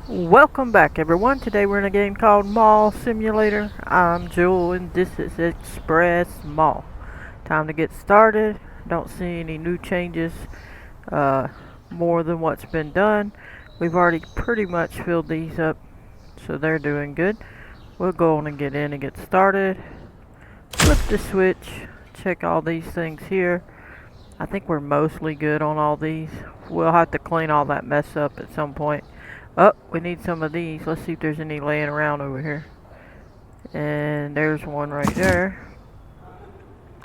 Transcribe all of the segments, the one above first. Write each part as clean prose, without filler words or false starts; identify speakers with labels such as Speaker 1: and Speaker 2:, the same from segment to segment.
Speaker 1: Welcome back everyone. Today we're in a game called Mall Simulator. I'm Jewel and this is Express Mall. Time to get started. Don't see any new changes uh, more than what's been done. We've already pretty much filled these up, so they're doing good. We'll go on and get in and get started. Flip the switch. Check all these things here. I think we're mostly good on all these. We'll have to clean all that mess up at some point. Oh, we need some of these. Let's see if there's any laying around over here. And there's one right there.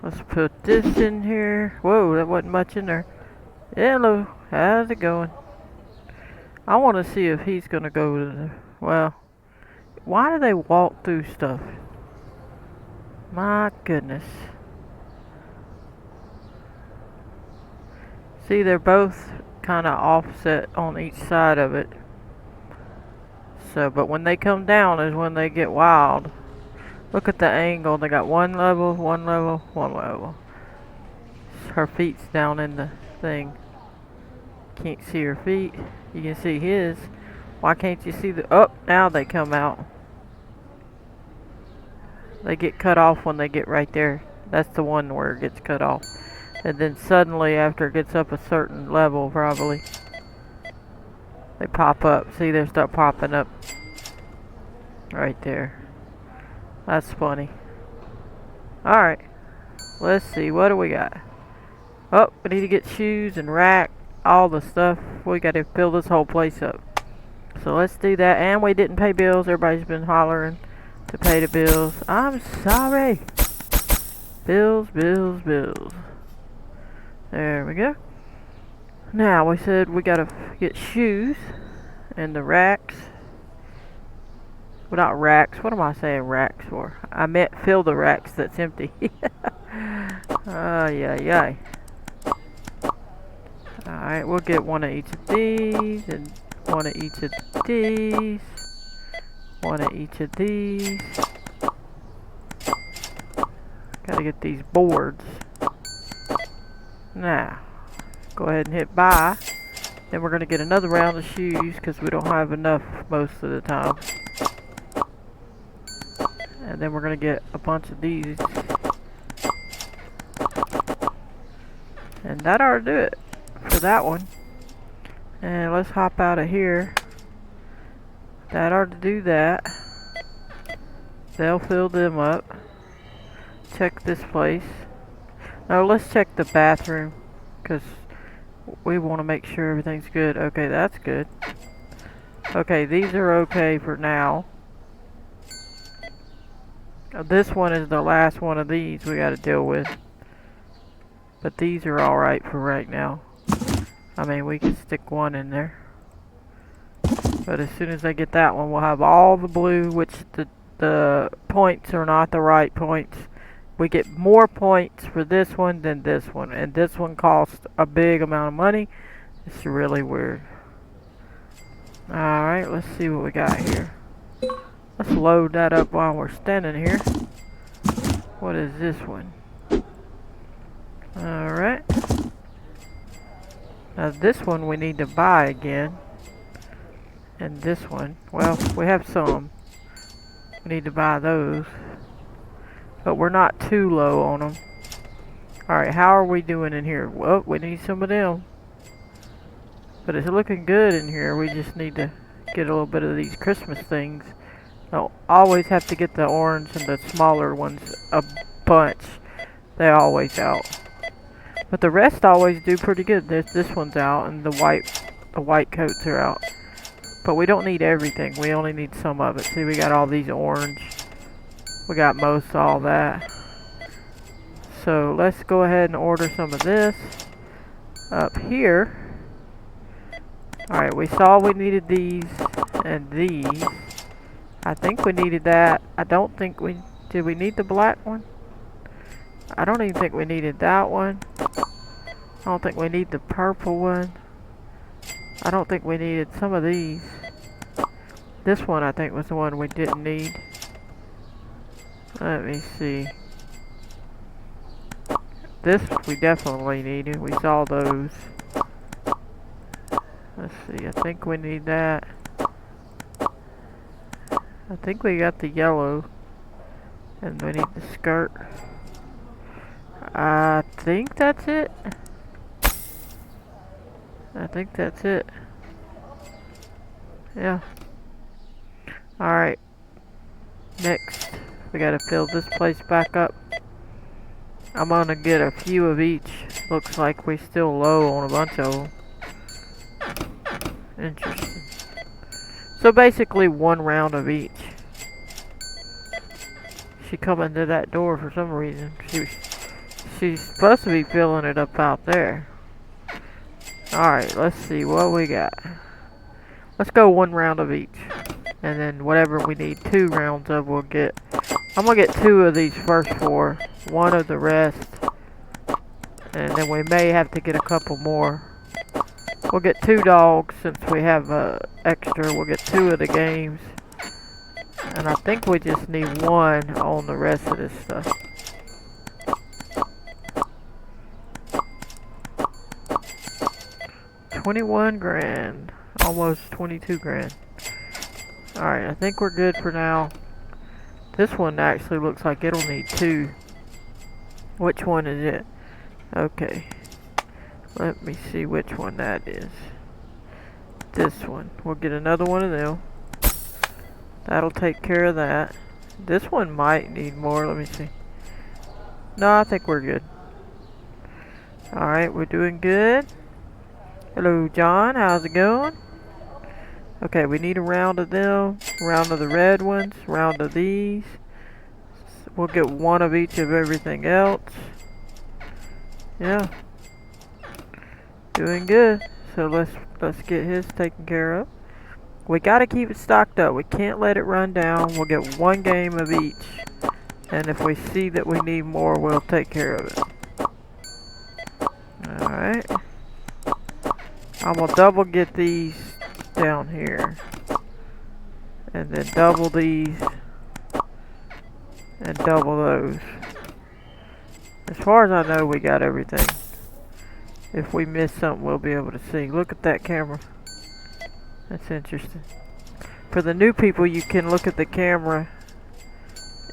Speaker 1: Let's put this in here. Whoa, that wasn't much in there. Hello, how's it going? I want to see if he's going to go to the... Well, why do they walk through stuff? My goodness. See, they're both kind of offset on each side of it. So, but when they come down is when they get wild. Look at the angle. They got one level, one level, one level. Her feet's down in the thing. Can't see her feet. You can see his. Why can't you see the... Oh, now they come out. They get cut off when they get right there. That's the one where it gets cut off. And then suddenly, after it gets up a certain level, probably, they pop up. See, they start popping up. Right there. That's funny. Alright. Let's see. What do we got? Oh, we need to get shoes and rack. All the stuff. We got to fill this whole place up. So let's do that. And we didn't pay bills. Everybody's been hollering to pay the bills. I'm sorry. Bills, bills, bills. There we go. Now, we said we got to get shoes and the racks. Well, not racks. What am I saying racks for? I meant fill the racks that's empty. Yeah. Alright, we'll get one of each of these, and one of each of these, one of each of these. Gotta get these boards. Now, go ahead and hit buy. Then we're gonna get another round of shoes, because we don't have enough most of the time. And then we're gonna get a bunch of these. And that ought to do it for that one. And let's hop out of here. That ought to do that. They'll fill them up. Check this place. Now let's check the bathroom, because we want to make sure everything's good. Okay, that's good. Okay, these are okay for now. This one is the last one of these we got to deal with. But these are alright for right now. I mean, we can stick one in there. But as soon as I get that one, we'll have all the blue, which the points are not the right points. We get more points for this one than this one. And this one costs a big amount of money. It's really weird. Alright, let's see what we got here. Let's load that up while we're standing here. What is this one? Alright. Now this one we need to buy again. And this one, well, we have some. We need to buy those. But we're not too low on them. Alright, how are we doing in here? Well, we need some of them. But it's looking good in here. We just need to get a little bit of these Christmas things. Don't always have to get the orange and the smaller ones a bunch. They're always out. But the rest always do pretty good. This one's out, and the white coats are out. But we don't need everything. We only need some of it. See, we got all these orange. We got most all that. So let's go ahead and order some of this up here. Alright, we saw we needed these and these. I think we needed that. I don't think we... Did we need the black one? I don't even think we needed that one. I don't think we need the purple one. I don't think we needed some of these. This one I think was the one we didn't need. Let me see. This we definitely needed. We saw those. Let's see. I think we need that. I think we got the yellow. And we need the skirt. I think that's it. I think that's it. Yeah. Alright. Next, we gotta fill this place back up. I'm gonna get a few of each. Looks like we still low on a bunch of them. Interesting. So basically 1 round of each. She come into that door for some reason. She's supposed to be filling it up out there. Alright, let's see what we got. Let's go 1 round of each. And then whatever we need 2 rounds of, we'll get. I'm gonna get 2 of these first 4. 1 of the rest. And then we may have to get a couple more. We'll get 2 dogs since we have extra. We'll get 2 of the games. And I think we just need 1 on the rest of this stuff. $21 grand. Almost 22 grand. Alright, I think we're good for now. This one actually looks like it'll need 2. Which one is it? Okay. Let me see which one that is. This one. We'll get another one of them. That'll take care of that. This one might need more. Let me see. No, I think we're good. Alright, we're doing good. Hello, John. How's it going? Okay, we need a round of them. Round of the red ones. Round of these. We'll get 1 of each of everything else. Yeah. Doing good. So let's get his taken care of. We gotta keep it stocked up. We can't let it run down. We'll get 1 game of each. And if we see that we need more, we'll take care of it. Alright. I'm gonna double get these down here. And then double these. And double those. As far as I know, we got everything. If we miss something, we'll be able to see. Look at that camera. That's interesting. For the new people, you can look at the camera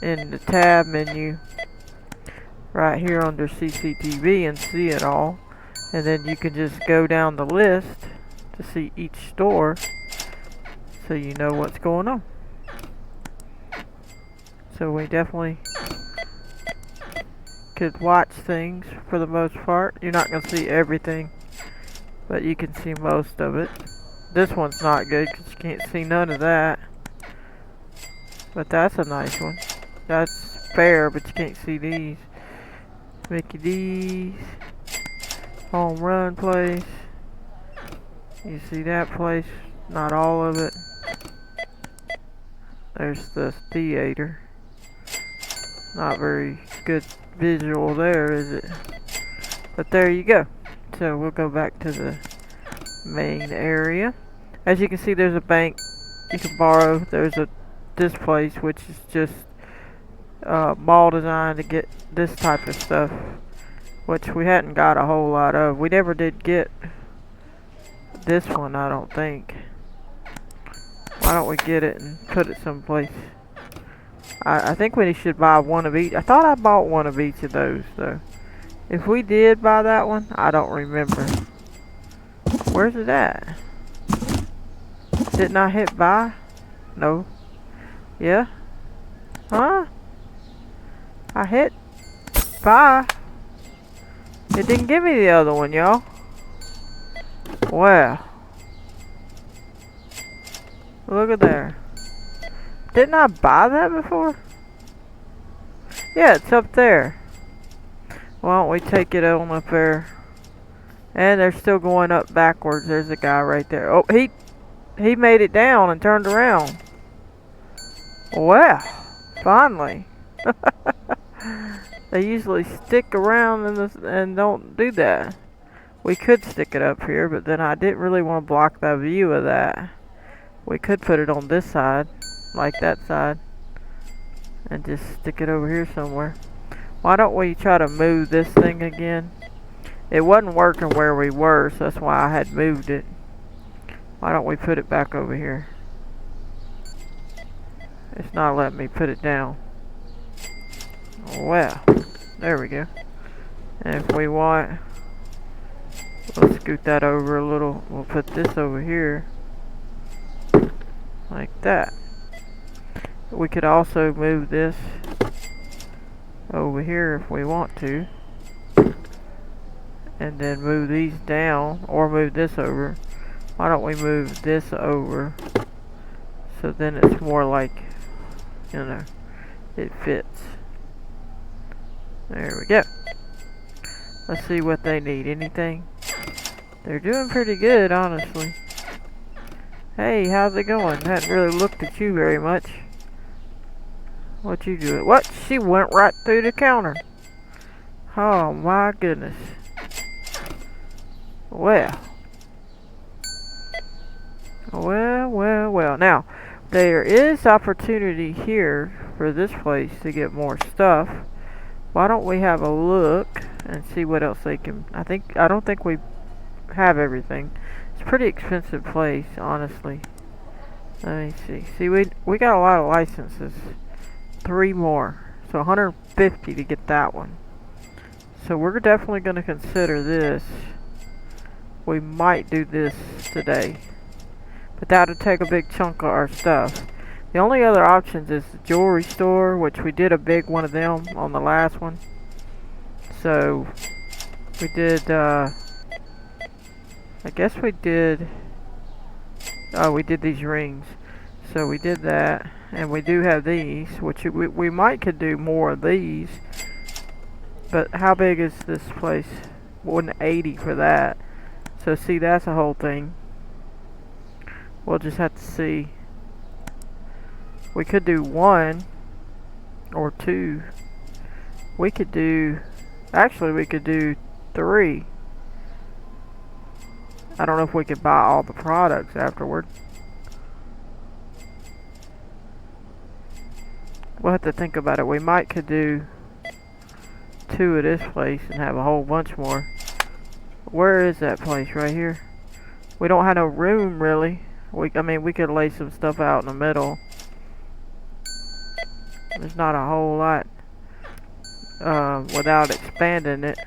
Speaker 1: in the tab menu right here under CCTV and see it all. And then you can just go down the list to see each store so you know what's going on. So we definitely could watch things for the most part. You're not going to see everything, but you can see most of it. This one's not good because you can't see none of that. But that's a nice one. That's fair, but you can't see these. Mickey D's. Home run place. You see that place? Not all of it. There's the theater. Not very good visual there, is it? But there you go. So we'll go back to the main area. As you can see, there's a bank you can borrow. There's this place, which is just mall design to get this type of stuff, which we hadn't got a whole lot of. We never did get this one, I don't think. Why don't we get it and put it someplace? I think we should buy 1 of each. I thought I bought 1 of each of those, though. If we did buy that one, I don't remember. Where's it at? Didn't I hit buy? No. Yeah? Huh? I hit buy. It didn't give me the other one, y'all. Wow. Look at there. Didn't I buy that before? Yeah, it's up there. Why don't we take it on up there? And they're still going up backwards. There's a guy right there. Oh, he made it down and turned around. Wow. Finally. They usually stick around and don't do that. We could stick it up here, but then I didn't really want to block the view of that. We could put it on this side, like that side, and just stick it over here somewhere. Why don't we try to move this thing again? It wasn't working where we were, so that's why I had moved it. Why don't we put it back over here? It's not letting me put it down. Well, there we go. And if we want, we'll scoot that over a little. We'll put this over here. Like that. We could also move this over here if we want to. And then move these down, or move this over. Why don't we move this over? So then it's more like, you know, it fits. There we go. Let's see what they need. Anything? They're doing pretty good, honestly. Hey, how's it going? Hadn't really looked at you very much. What you doing? What? She went right through the counter. Oh my goodness. Well. Well. Now, there is opportunity here for this place to get more stuff. Why don't we have a look and see what else they can... I don't think we have everything. It's a pretty expensive place, honestly. Let me see. See, we got a lot of licenses. 3 more. So 150 to get that one. So we're definitely going to consider this. We might do this today. But that'll take a big chunk of our stuff. The only other options is the jewelry store, which we did a big one of them on the last one. So we did, I guess we did, oh, we did these rings. So we did that, and we do have these, which we might could do more of these. But how big is this place? 180 for that. So see, that's a whole thing. We'll just have to see. We could do 1 or 2. We could do, actually we could do 3. I don't know if we could buy all the products afterward. We'll have to think about it. We might could do 2 at this place and have a whole bunch more. Where is that place? Right here? We don't have no room really. I mean, we could lay some stuff out in the middle. There's not a whole lot without expanding it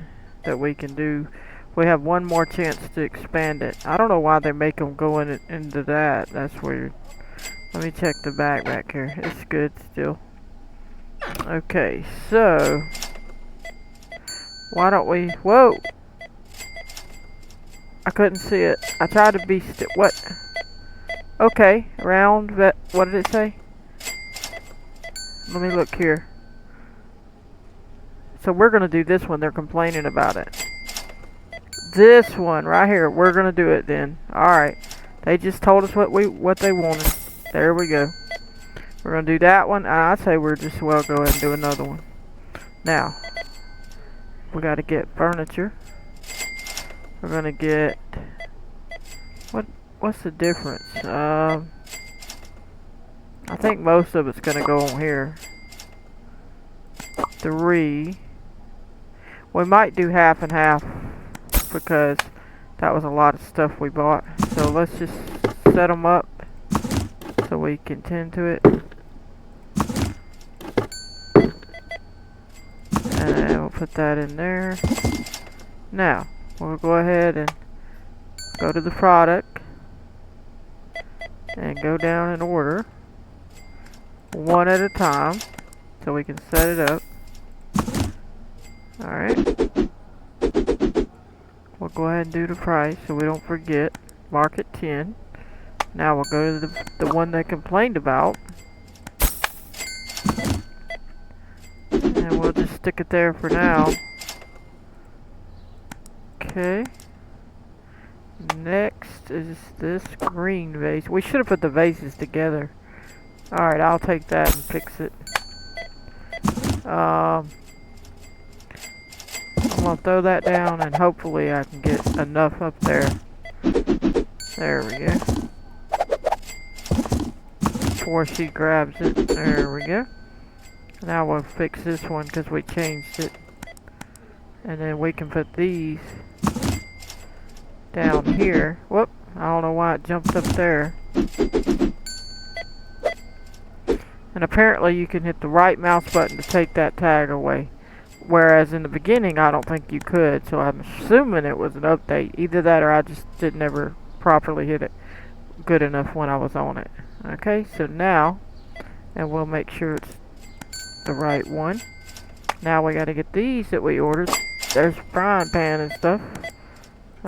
Speaker 1: that we can do. We have one more chance to expand it. I don't know why they make them go into that. That's weird. Let me check the back here. It's good still. Okay, so why don't we... Whoa! I couldn't see it. I tried to be still. What? Okay, round. What did it say? Let me look here. So we're gonna do this one. They're complaining about it. This one right here. We're gonna do it then. All right. They just told us what they wanted. There we go. We're gonna do that one. I'd say we're just well go ahead and do another one. Now we got to get furniture. We're gonna get what's the difference? I think most of it's gonna go on here. 3. We might do half and half because that was a lot of stuff we bought. So let's just set them up so we can tend to it. And we'll put that in there. Now we'll go ahead and go to the product and go down in order, one at a time, so we can set it up. Alright. We'll go ahead and do the price so we don't forget. Mark it 10. Now we'll go to the one they complained about. And we'll just stick it there for now. Okay. Next is this green vase. We should have put the vases together. Alright, I'll take that and fix it. I'm gonna throw that down and hopefully I can get enough up there. There we go. Before she grabs it. There we go. Now we'll fix this one because we changed it. And then we can put these down here. Whoop. I don't know why it jumped up there. And apparently you can hit the right mouse button to take that tag away. Whereas in the beginning I don't think you could, so I'm assuming it was an update. Either that or I just did never properly hit it good enough when I was on it. Okay, so now, and we'll make sure it's the right one. Now we gotta get these that we ordered. There's frying pan and stuff.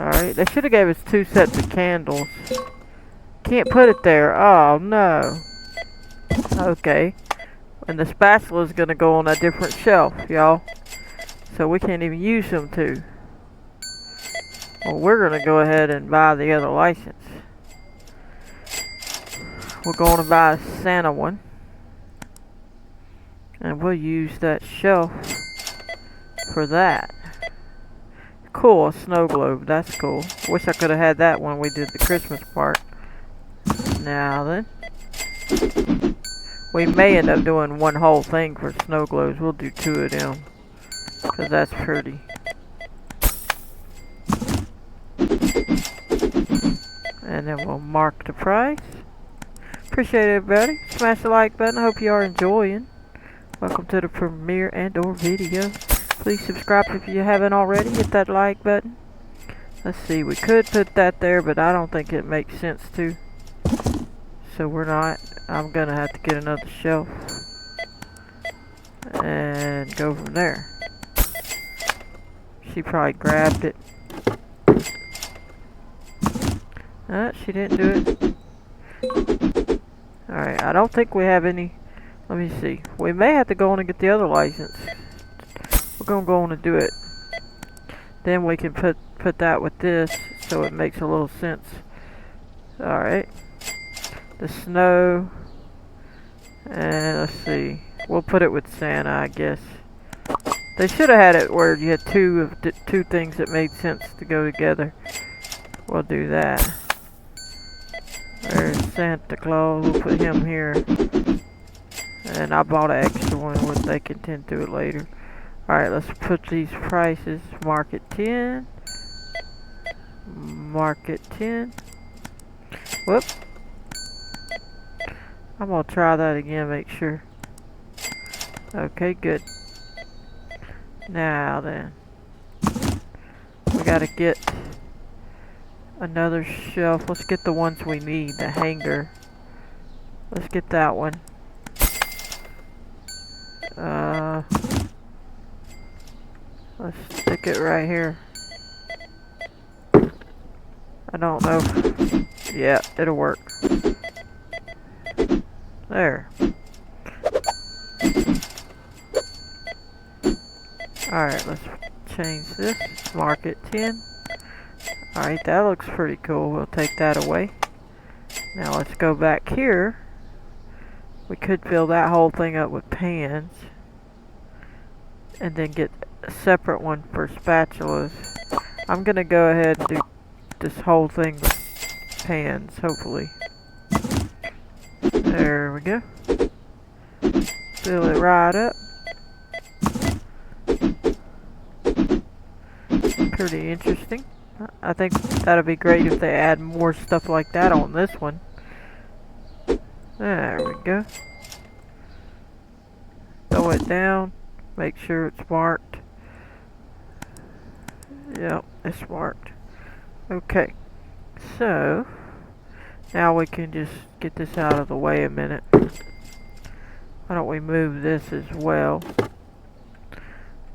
Speaker 1: Alright, they should have gave us 2 sets of candles. Can't put it there. Oh no. Okay. And the spatula is gonna go on a different shelf, y'all. So we can't even use them too. Well, we're gonna go ahead and buy the other license. We're going to buy a Santa one. And we'll use that shelf for that. Cool, a snow globe. That's cool. Wish I could have had that when we did the Christmas part. Now then. We may end up doing one whole thing for snow globes. We'll do 2 of them. Because that's pretty. And then we'll mark the price. Appreciate it, everybody. Smash the like button. I hope you are enjoying. Welcome to the premiere and/or video. Please subscribe if you haven't already. Hit that like button. Let's see. We could put that there, but I don't think it makes sense to. So we're not. I'm gonna have to get another shelf and go from there. She probably grabbed it. She didn't do it. Alright, I don't think we have any. Let me see. We may have to go on and get the other license. We're gonna go on and do it. Then we can put that with this so it makes a little sense. Alright. The snow. And let's see. We'll put it with Santa, I guess. They should have had it where you had two things that made sense to go together. We'll do that. There's Santa Claus. We'll put him here. And I bought an extra one where they can tend to it later. Alright, let's put these prices. Mark it 10. Mark it 10. Whoop. I'm gonna try that again, make sure. Okay, good. Now then. We gotta get another shelf. Let's get the ones we need. The hanger. Let's get that one. Let's stick it right here. I don't know. Yeah, it'll work. There. Alright, let's change this. Mark it 10. Alright, that looks pretty cool. We'll take that away. Now let's go back here. We could fill that whole thing up with pans. And then get a separate one for spatulas. I'm gonna go ahead and do this whole thing with pans, hopefully. There we go. Fill it right up. Pretty interesting. I think that'll be great if they add more stuff like that on this one. There we go. Throw it down. Make sure it's marked. Yep, it's marked. Okay. So, now we can just get this out of the way a minute. Why don't we move this as well?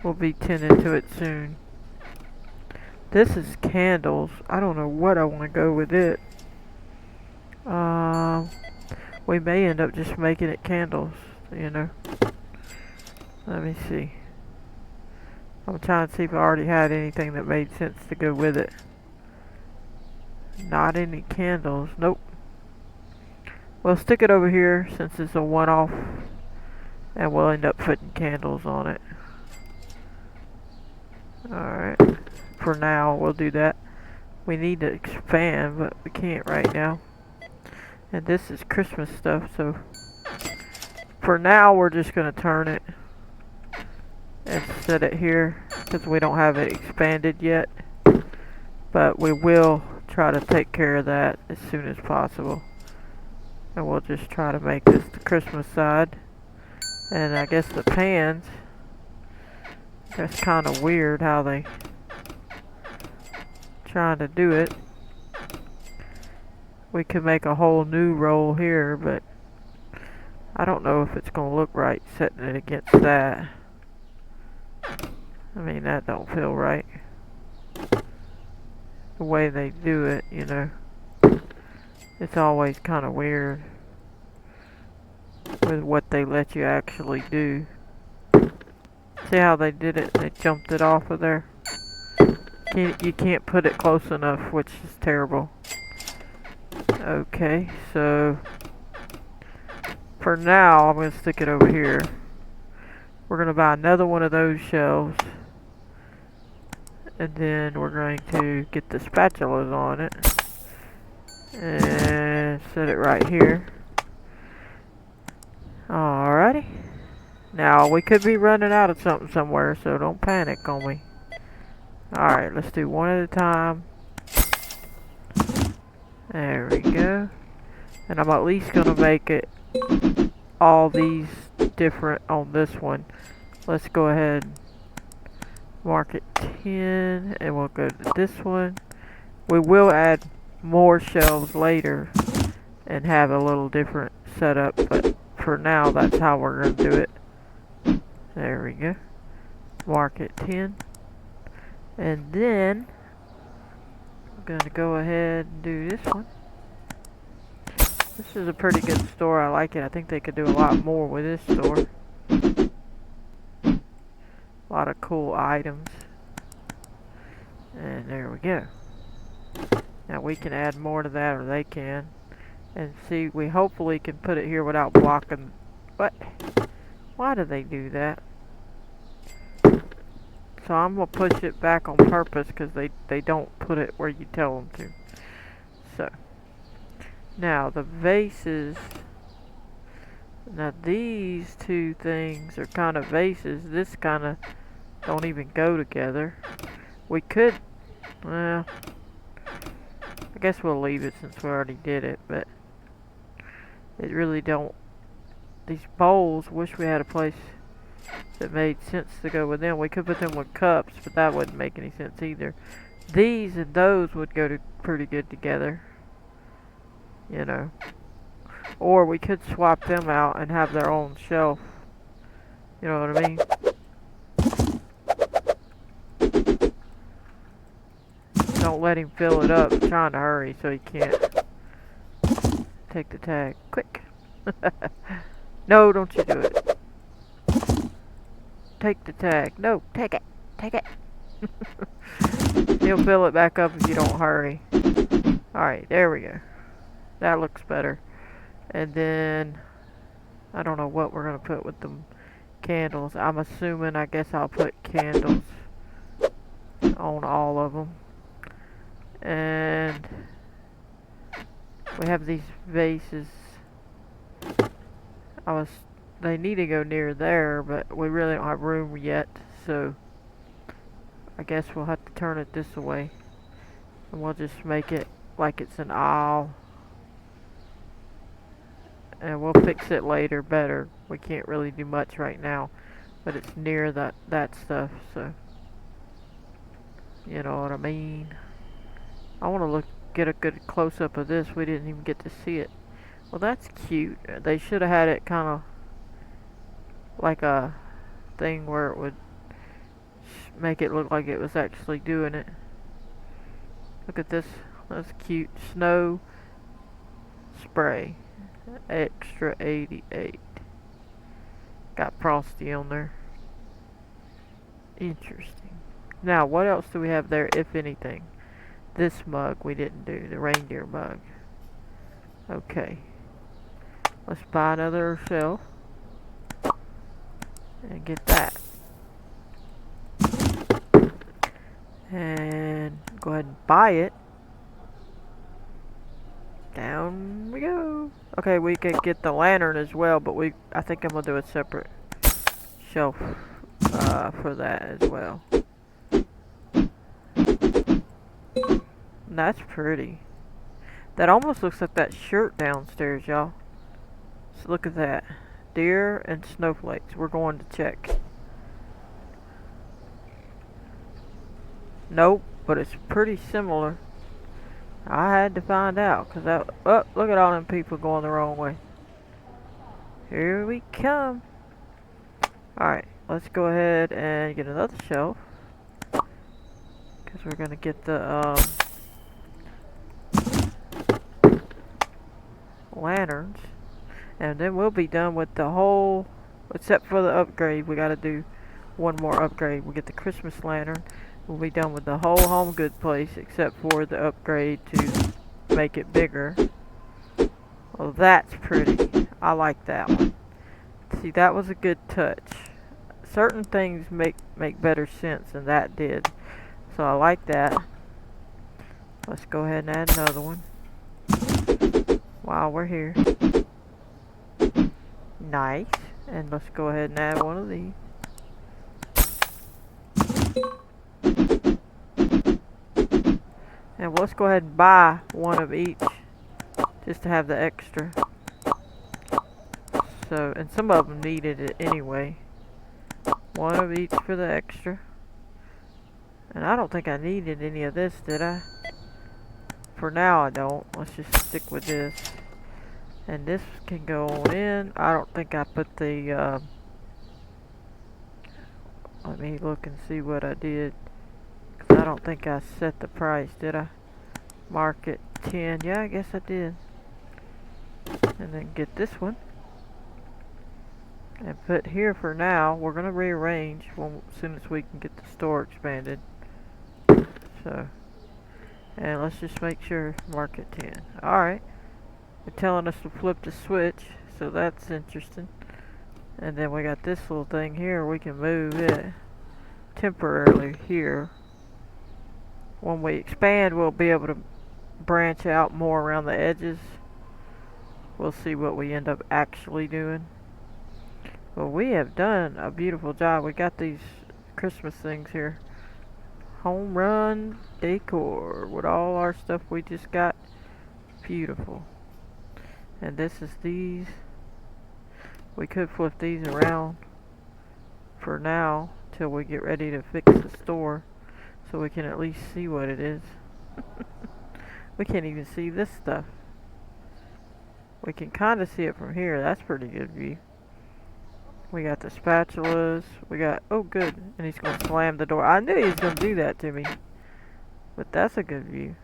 Speaker 1: We'll be tending to it soon. This is candles. I don't know what I want to go with it. We may end up just making it candles, you know. Let me see. I'm trying to see if I already had anything that made sense to go with it. Not any candles. Nope. We'll stick it over here since it's a one-off. And we'll end up putting candles on it. Alright. For now, we'll do that. We need to expand, but we can't right now. And this is Christmas stuff, so for now we're just going to turn it and set it here because we don't have it expanded yet. But we will try to take care of that as soon as possible. And we'll just try to make this the Christmas side. And I guess the pans, that's kind of weird how they trying to do it. We could make a whole new roll here, but I don't know if it's gonna look right setting it against that. I mean, that don't feel right. The way they do it, you know. It's always kind of weird with what they let you actually do. See how they did it? They jumped it off of there. You can't put it close enough, which is terrible. Okay, so for now, I'm going to stick it over here. We're going to buy another one of those shelves. And then we're going to get the spatulas on it. And set it right here. Alrighty. Now, we could be running out of something somewhere, so don't panic on me. Alright, let's do one at a time. There we go. And I'm at least going to make it all these different on this one. Let's go ahead and mark it 10, and we'll go to this one. We will add more shelves later and have a little different setup, but for now, that's how we're going to do it. There we go. Mark it 10. And then, I'm going to go ahead and do this one. This is a pretty good store. I like it. I think they could do a lot more with this store. A lot of cool items. And there we go. Now we can add more to that, or they can. And see, we hopefully can put it here without blocking. What? Why do they do that? So I'm going to push it back on purpose because they don't put it where you tell them to. So. Now the vases. Now these two things are kind of vases. This kind of don't even go together. We could, well, I guess we'll leave it since we already did it, but it really don't. These bowls, wish we had a place that made sense to go with them. We could put them with cups, but that wouldn't make any sense either. These and those would go to pretty good together, you know. Or we could swap them out and have their own shelf. You know what I mean? Don't let him fill it up. I'm trying to hurry so he can't take the tag. Quick. No, don't you do it. Take the tag. No, take it. Take it. He'll fill it back up if you don't hurry. Alright, there we go. That looks better. And then, I don't know what we're going to put with the candles. I'm assuming, I guess I'll put candles on all of them. And we have these vases. They need to go near there, but we really don't have room yet, so I guess we'll have to turn it this way. And we'll just make it like it's an aisle. And we'll fix it later better. We can't really do much right now, but it's near that stuff, so you know what I mean. I want to get a good close-up of this. We didn't even get to see it. Well, that's cute. They should have had it kind of like a thing where it would make it look like it was actually doing it. Look at this. That's cute. Snow spray. Extra 88. Got Frosty on there. Interesting. Now, what else do we have there, if anything? This mug we didn't do. The reindeer mug. Okay. Let's buy another shelf. And get that. And go ahead and buy it. Down we go. Okay, we could get the lantern as well, but I think I'm gonna do a separate shelf for that as well. That's pretty. That almost looks like that shirt downstairs, y'all. So look at that. Deer and snowflakes. We're going to check. Nope, but it's pretty similar. I had to find out, cause that. Oh, look at all them people going the wrong way. Here we come. All right, let's go ahead and get another shelf, cause we're gonna get the lanterns, and then we'll be done with the whole. Except for the upgrade, we gotta do one more upgrade. We'll get the Christmas lantern. We'll be done with the whole home good place, except for the upgrade to make it bigger. Well, that's pretty. I like that one. See, that was a good touch. Certain things make better sense than that did. So I like that. Let's go ahead and add another one while we're here. Nice. And let's go ahead and add one of these. And let's go ahead and buy one of each, just to have the extra. So, and some of them needed it anyway. One of each for the extra. And I don't think I needed any of this, did I? For now I don't. Let's just stick with this. And this can go on in. I don't think I put the, let me look and see what I did. Cause I don't think I set the price, did I? Mark it 10. Yeah, I guess I did. And then get this one. And put here for now. We're going to rearrange as soon as we can get the store expanded. So, and let's just make sure, mark it 10. Alright. They're telling us to flip the switch, so that's interesting. And then we got this little thing here, we can move it temporarily here. When we expand, we'll be able to branch out more around the edges. We'll see what we end up actually doing. Well, we have done a beautiful job. We got these Christmas things here. Home run decor with all our stuff we just got. Beautiful. And this is these. We could flip these around for now till we get ready to fix the store, so we can at least see what it is. We can't even see this stuff. We can kind of see it from here. That's pretty good view. We got the spatulas. We got, oh good, and he's going to slam the door. I knew he was going to do that to me. But that's a good view.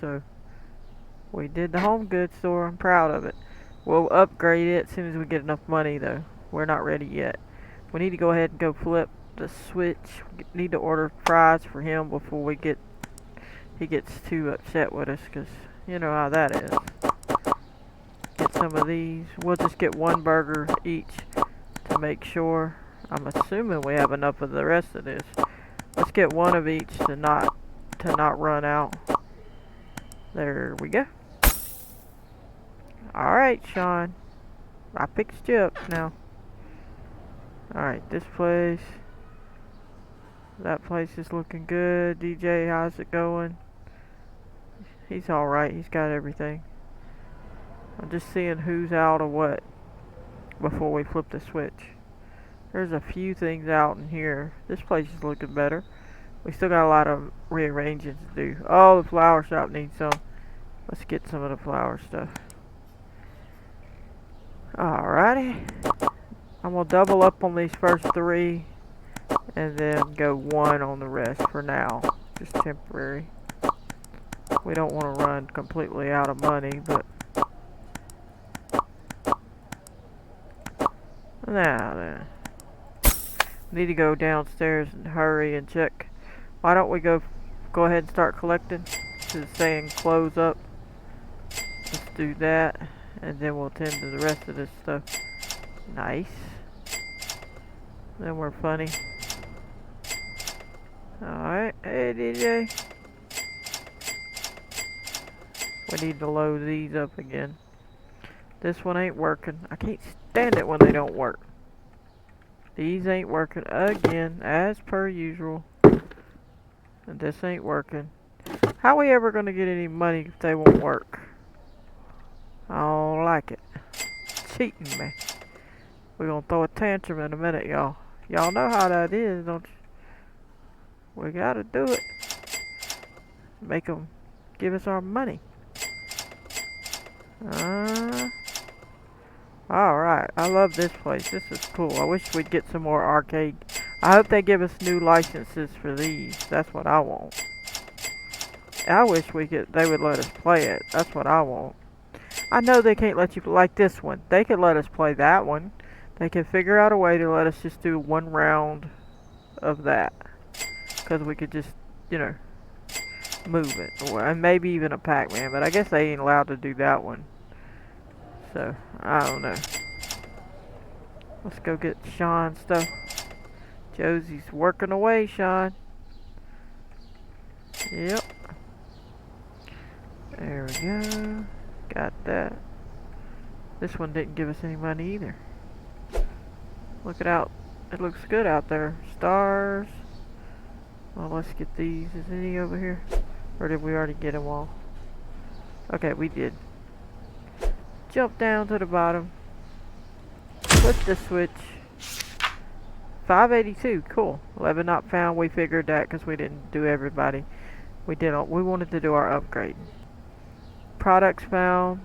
Speaker 1: So, we did the home goods store. I'm proud of it. We'll upgrade it as soon as we get enough money though. We're not ready yet. We need to go ahead and go flip the switch. We need to order fries for him before he gets too upset with us, because you know how that is. Get some of these. We'll just get one burger each to make sure. I'm assuming we have enough of the rest of this. Let's get one of each to not run out. There we go. Alright, Sean. I fixed you up now. Alright, this place. That place is looking good. DJ, how's it going? He's alright. He's got everything. I'm just seeing who's out of what before we flip the switch. There's a few things out in here. This place is looking better. We still got a lot of rearranging to do. Oh, the flower shop needs some. Let's get some of the flower stuff. Alrighty. I'm going to double up on these first three and then go one on the rest for now. Just temporary. We don't want to run completely out of money, but now then. Need to go downstairs and hurry and check. Why don't we go ahead and start collecting? Instead of saying close up. Let's do that. And then we'll tend to the rest of this stuff. Nice. Then we're funny. Alright. Hey, DJ. We need to load these up again. This one ain't working. I can't stand it when they don't work. These ain't working again, as per usual. And this ain't working. How are we ever going to get any money if they won't work? I don't like it. cheating me. We're gonna throw a tantrum in a minute, y'all. Y'all know how that is, don't you? We gotta do it. Make them give us our money. Alright, I love this place. This is cool. I wish we'd get some more arcade. I hope they give us new licenses for these. That's what I want. I wish they would let us play it. That's what I want. I know they can't let you like this one. They could let us play that one. They can figure out a way to let us just do one round of that. Because we could just, you know, move it. And maybe even a Pac-Man. But I guess they ain't allowed to do that one. So, I don't know. Let's go get Sean's stuff. Josie's working away, Sean. Yep. There we go. Got that. This one didn't give us any money either. Look it out. It looks good out there. Stars. Well, let's get these. Is any over here? Or did we already get them all? Okay, we did. Jump down to the bottom. Flip the switch. 582. Cool. 11 not found. We figured that because we didn't do everybody. We wanted to do our upgrading. Products found.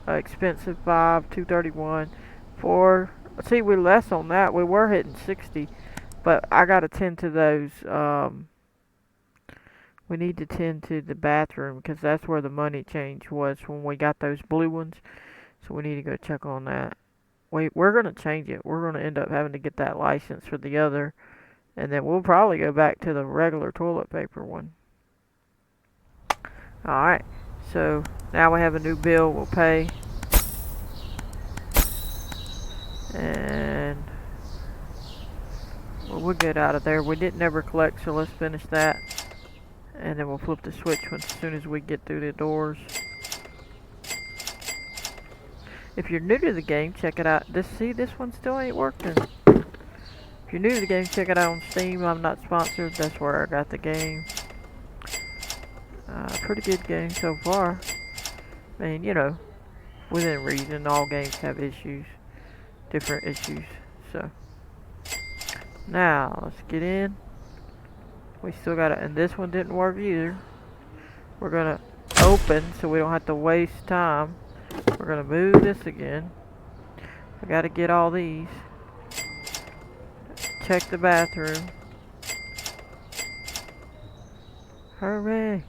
Speaker 1: Expensive 5. 231. 4. See, we're less on that. We were hitting 60. But I gotta tend to those. We need to tend to the bathroom because that's where the money change was when we got those blue ones. So we need to go check on that. We're going to change it. We're going to end up having to get that license for the other. And then we'll probably go back to the regular toilet paper one. Alright. So now we have a new bill we'll pay. And well, we'll get out of there. We didn't ever collect, so let's finish that. And then we'll flip the switch as soon as we get through the doors. If you're new to the game, check it out. This one still ain't working. If you're new to the game, check it out on Steam. I'm not sponsored. That's where I got the game. Pretty good game so far. I mean, you know, within reason. All games have issues. Different issues. So, now, let's get in. We still got it. And this one didn't work either. We're going to open so we don't have to waste time. We're going to move this again. I got to get all these. Check the bathroom. Hurry.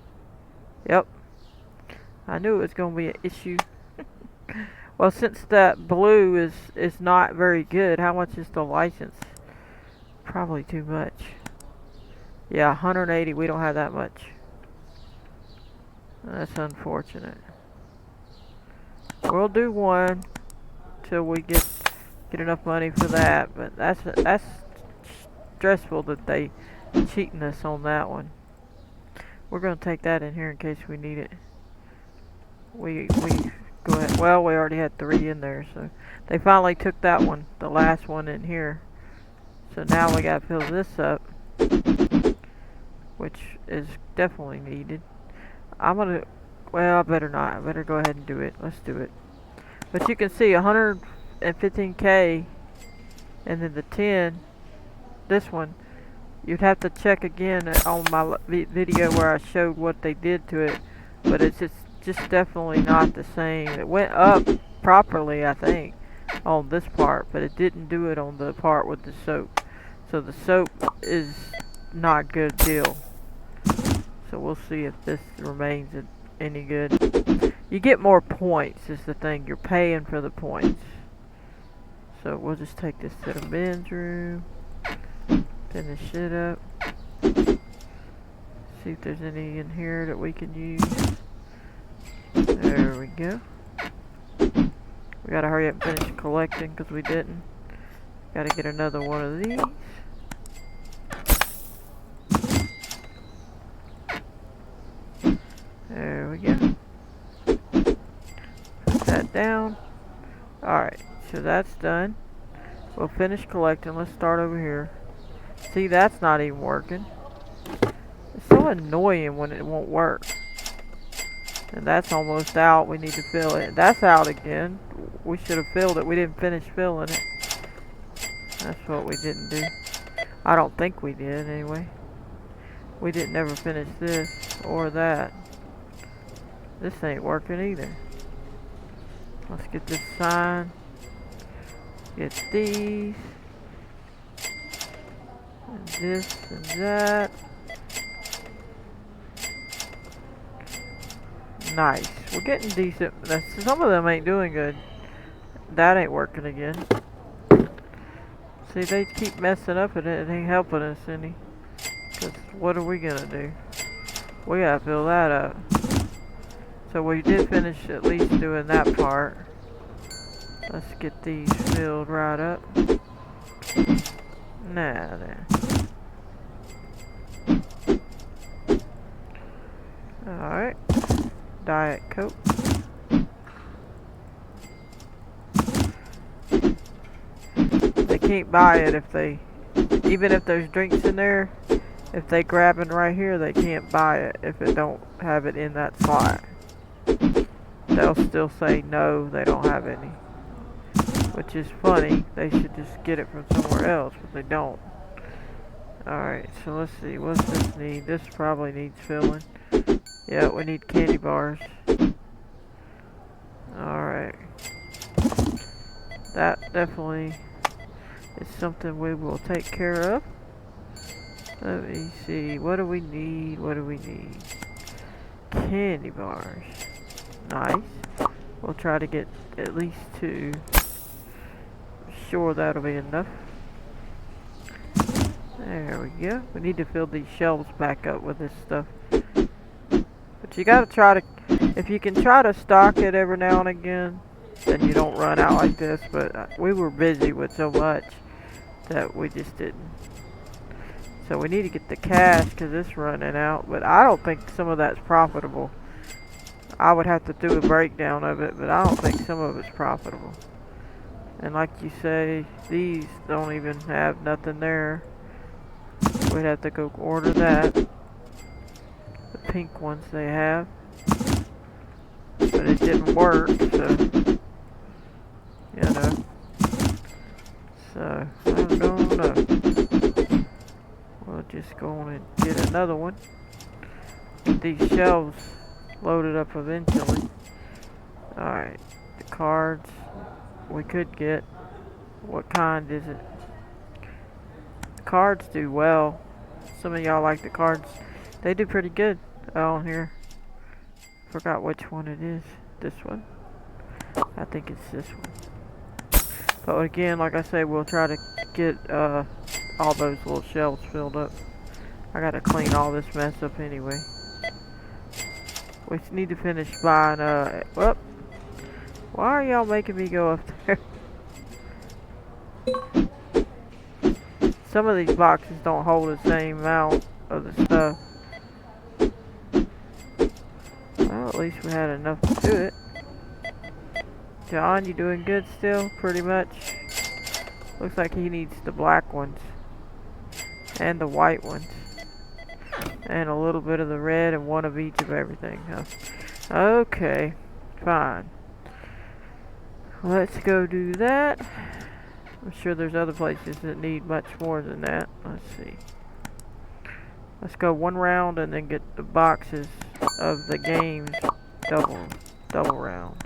Speaker 1: Yep. I knew it was going to be an issue. Well, since that blue is not very good, how much is the license? Probably too much. Yeah, 180. We don't have that much. That's unfortunate. We'll do one till we get enough money for that, but that's stressful that they cheating us on that one. We're gonna take that in here in case we need it. We go ahead. Well, we already had 3 in there, so they finally took that one, the last one in here. So now we gotta fill this up, which is definitely needed. Well, I better not. I better go ahead and do it. Let's do it. But you can see 115K and then the 10, this one, you'd have to check again on my video where I showed what they did to it. But it's just definitely not the same. It went up properly, I think, on this part, but it didn't do it on the part with the soap. So the soap is not good deal. So we'll see if this remains any good. You get more points is the thing. You're paying for the points. So we'll just take this to the men's room. Finish it up. See if there's any in here that we can use. There we go. We gotta hurry up and finish collecting because we didn't. Gotta get another one of these. There we go. Put that down. Alright, so that's done. We'll finish collecting. Let's start over here. See, that's not even working. It's so annoying when it won't work. And that's almost out. We need to fill it. That's out again. We should have filled it. We didn't finish filling it. That's what we didn't do. I don't think we did anyway. We didn't ever finish this or that. This ain't working either. Let's get this sign. Get these. And this and that. Nice. We're getting decent. Some of them ain't doing good. That ain't working again. See, they keep messing up and it ain't helping us any. Because what are we gonna do? We gotta fill that up. So we did finish at least doing that part. Let's get these filled right up. Nah, there. Alright. Diet Coke. They can't buy it if they, even if there's drinks in there, if they grab it right here, they can't buy it if it don't have it in that slot. They'll still say no, they don't have any. Which is funny, they should just get it from somewhere else, but they don't. Alright, so let's see, what's this need? This probably needs filling. Yeah, we need candy bars. Alright. That definitely is something we will take care of. Let me see, what do we need? What do we need? Candy bars. Nice. We'll try to get at least 2. Sure, that'll be enough. There we go. We need to fill these shelves back up with this stuff. But you gotta try to, if you can try to stock it every now and again, then you don't run out like this. But we were busy with so much that we just didn't. So we need to get the cash because it's running out. But I don't think some of that's profitable. I would have to do a breakdown of it, but I don't think some of it's profitable. And like you say, these don't even have nothing there. We'd have to go order that. The pink ones they have. But it didn't work, so, you know. So, I don't know. We'll just go on and get another one. Get these shelves loaded up eventually. Alright, the cards we could get. What kind is it? The cards do well. Some of y'all like the cards. They do pretty good on here. Forgot which one it is. This one? I think it's this one. But again, like I say, we'll try to get all those little shelves filled up. I gotta clean all this mess up anyway. We need to finish buying, whoop. Why are y'all making me go up there? Some of these boxes don't hold the same amount of the stuff. Well, at least we had enough to do it. John, you doing good still? Pretty much. Looks like he needs the black ones. And the white ones. And a little bit of the red and one of each of everything. Huh? Okay. Fine. Let's go do that. I'm sure there's other places that need much more than that. Let's see. Let's go one round and then get the boxes of the games double rounds.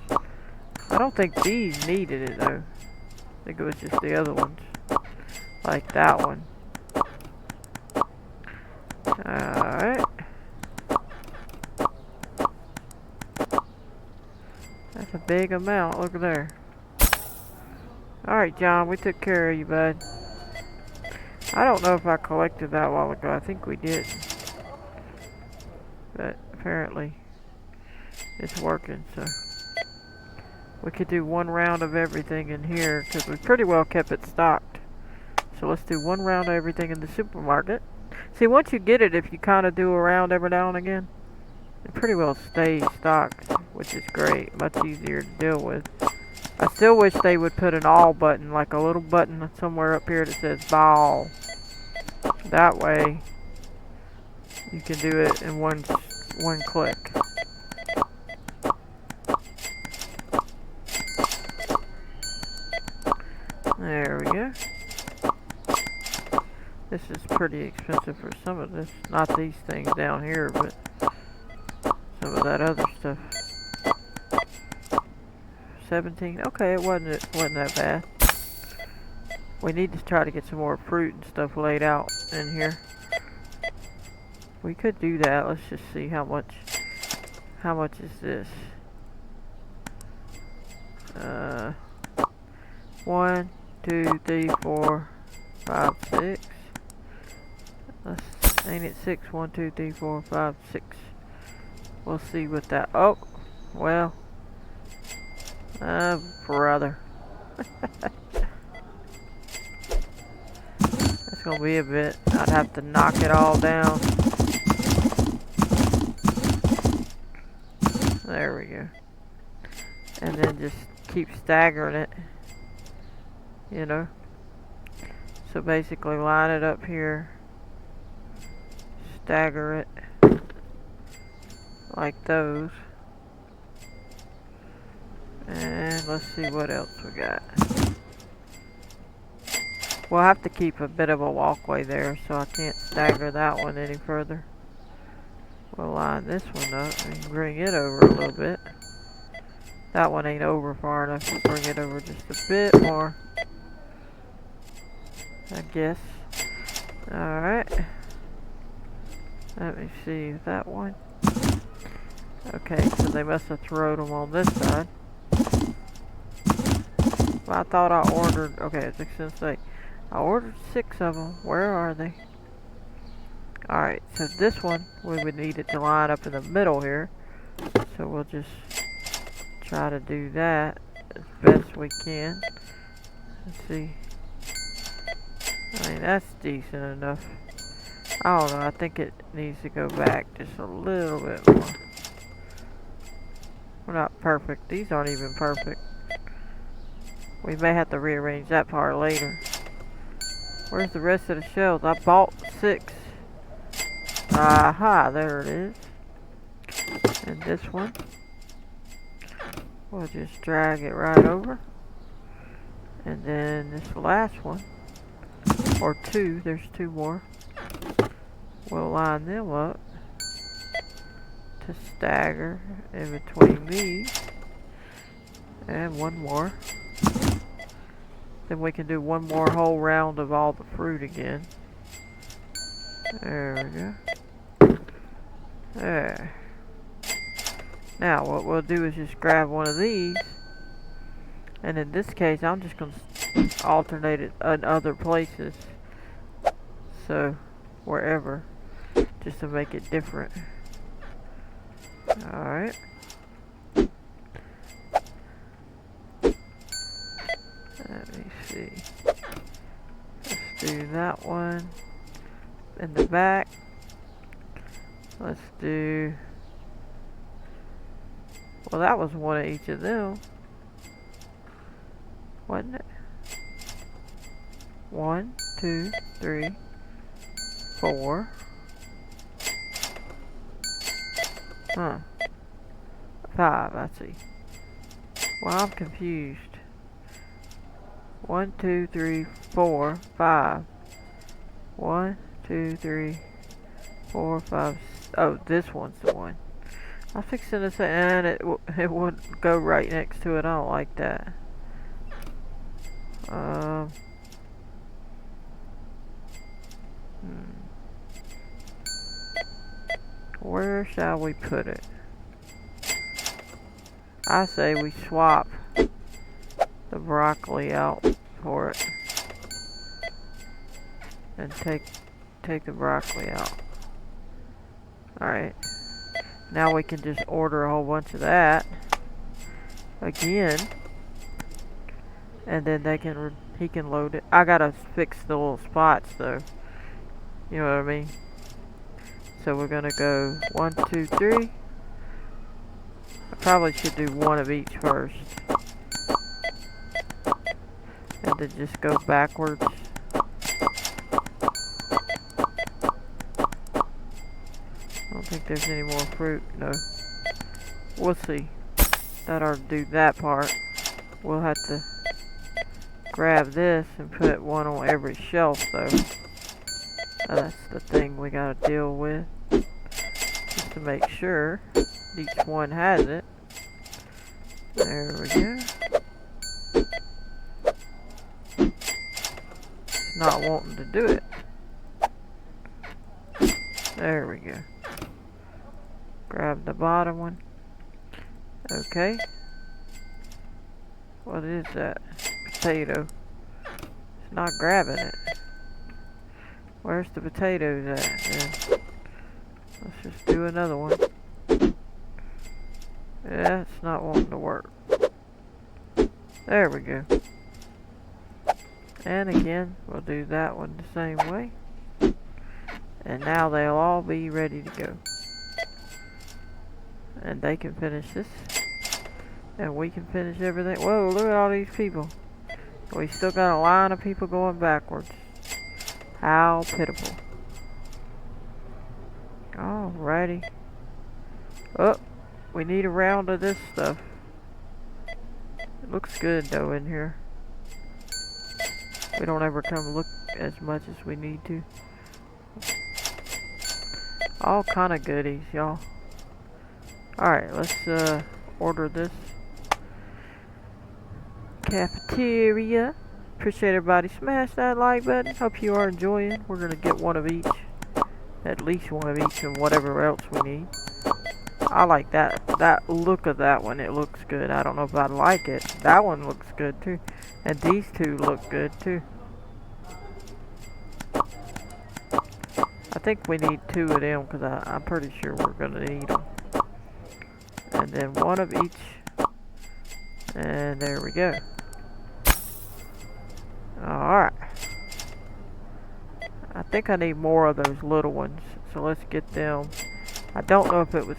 Speaker 1: I don't think these needed it though. I think it was just the other ones. Like that one. Alright. That's a big amount. Look at there. Alright, John, we took care of you, bud. I don't know if I collected that a while ago. I think we did. But apparently it's working, so we could do one round of everything in here because we pretty well kept it stocked. So let's do one round of everything in the supermarket. See, once you get it, if you kind of do a round every now and again, it pretty well stays stocked, which is great. Much easier to deal with. I still wish they would put an all button, like a little button somewhere up here that says buy all. That way, you can do it in one click. There we go. This is pretty expensive for some of this. Not these things down here, but some of that other stuff. 17. Okay, it wasn't that bad. We need to try to get some more fruit and stuff laid out in here. We could do that. Let's just see how much is this? 1, 2, 3, 4, 5, 6. Ain't it 6? 1, 2, 3, 4, 5, 6. We'll see what that. Oh, well. Brother. That's gonna be a bit. I'd have to knock it all down. There we go. And then just keep staggering it. You know. So basically line it up here. Stagger it. Like those. And let's see what else we got. We'll have to keep a bit of a walkway there, so I can't stagger that one any further. We'll line this one up and bring it over a little bit. That one ain't over far enough to bring it over just a bit more, I guess. Alright. Let me see that one. Okay, so they must have thrown them on this side. Well, I thought I ordered. Okay, it's fixing to say I ordered 6 of them. Where are they? Alright, so this one we would need it to line up in the middle here. So we'll just try to do that as best we can. Let's see. I mean, that's decent enough. I don't know, I think it needs to go back just a little bit more. We're not perfect. These aren't even perfect. We may have to rearrange that part later. Where's the rest of the shells? I bought 6. Aha, there it is. And this one, we'll just drag it right over. And then this last one, or 2, there's 2 more. We'll line them up to stagger in between these. And 1 more. Then we can do 1 more whole round of all the fruit again. There we go. There. Now what we'll do is just grab one of these. And in this case, I'm just going to alternate it in other places. So, wherever. Just to make it different. Alright. Let me see. Let's do that one in the back. Let's do. Well, that was one of each of them, wasn't it? 1, 2, 3, 4. Huh. 5, I see. Well, I'm confused. 1, 2, 3, 4, 5. 1, 2, 3, 4, 5. Oh, this one's the one. I'm fixing to say, and it wouldn't go right next to it. I don't like that. Where shall we put it? I say we swap the broccoli out for it. And take the broccoli out. Alright. Now we can just order a whole bunch of that again. And then he can load it. I gotta fix the little spots though. You know what I mean? So we're gonna go 1, 2, 3. I probably should do 1 of each first. And then just go backwards. I don't think there's any more fruit. No. We'll see. That ought to do that part. We'll have to grab this and put one on every shelf though. That's the thing we gotta deal with. Just to make sure each one has it. There we go. It's not wanting to do it. There we go. Grab the bottom one. Okay. What is that? Potato. It's not grabbing it. Where's the potatoes at? Then? Let's just do another one. Yeah, it's not wanting to work. There we go. And again, we'll do that one the same way. And now they'll all be ready to go. And they can finish this. And we can finish everything. Whoa, look at all these people. We still got a line of people going backwards. How pitiful. Alrighty. Oh, we need a round of this stuff. It looks good though in here. We don't ever come look as much as we need to. All kind of goodies, y'all. Alright, let's order this. Cafeteria. Appreciate everybody. Smash that like button. Hope you are enjoying. We're gonna get one of each. At least one of each and whatever else we need. I like that look of that one. It looks good. I don't know if I like it. That one looks good too. And these two look good too. I think we need two of them because I'm pretty sure we're gonna need them. And then one of each. And there we go. Alright. I think I need more of those little ones. So let's get them. I don't know if it was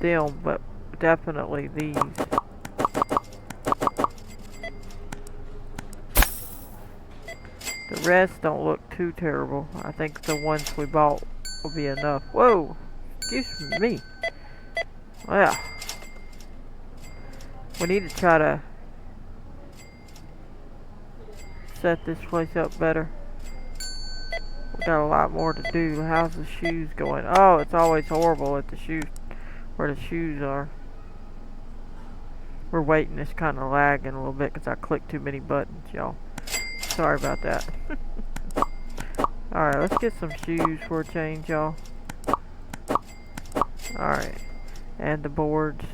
Speaker 1: them, but definitely these. The rest don't look too terrible. I think the ones we bought will be enough. Whoa! Excuse me. Well. We need to try to set this place up better. We got a lot more to do. How's the shoes going? Oh, it's always horrible at the shoes, where the shoes are. We're waiting. It's kind of lagging a little bit because I clicked too many buttons, y'all. Sorry about that. Alright, let's get some shoes for a change, y'all. Alright. And the boards.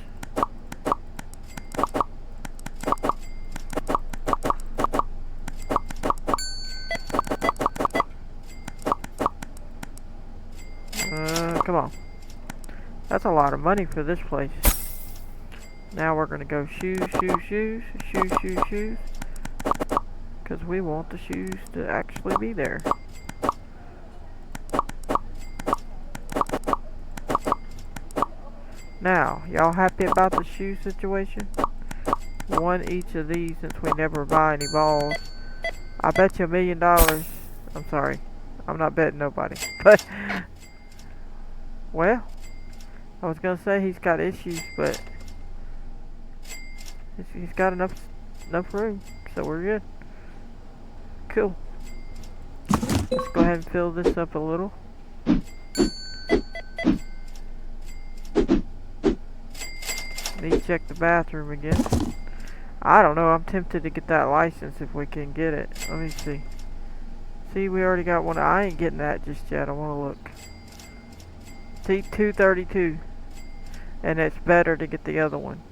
Speaker 1: Come on. That's a lot of money for this place. Now we're gonna go shoes. Because we want the shoes to actually be there. Now, y'all happy about the shoe situation? One each of these since we never buy any balls. I bet you $1 million. I'm sorry. I'm not betting nobody. But well, I was gonna say he's got issues, but he's got enough room, so we're good. Cool. Let's go ahead and fill this up a little. Need to check the bathroom again. I don't know. I'm tempted to get that license if we can get it. Let me see. See, we already got one. I ain't getting that just yet. I want to look. T232, and it's better to get the other one.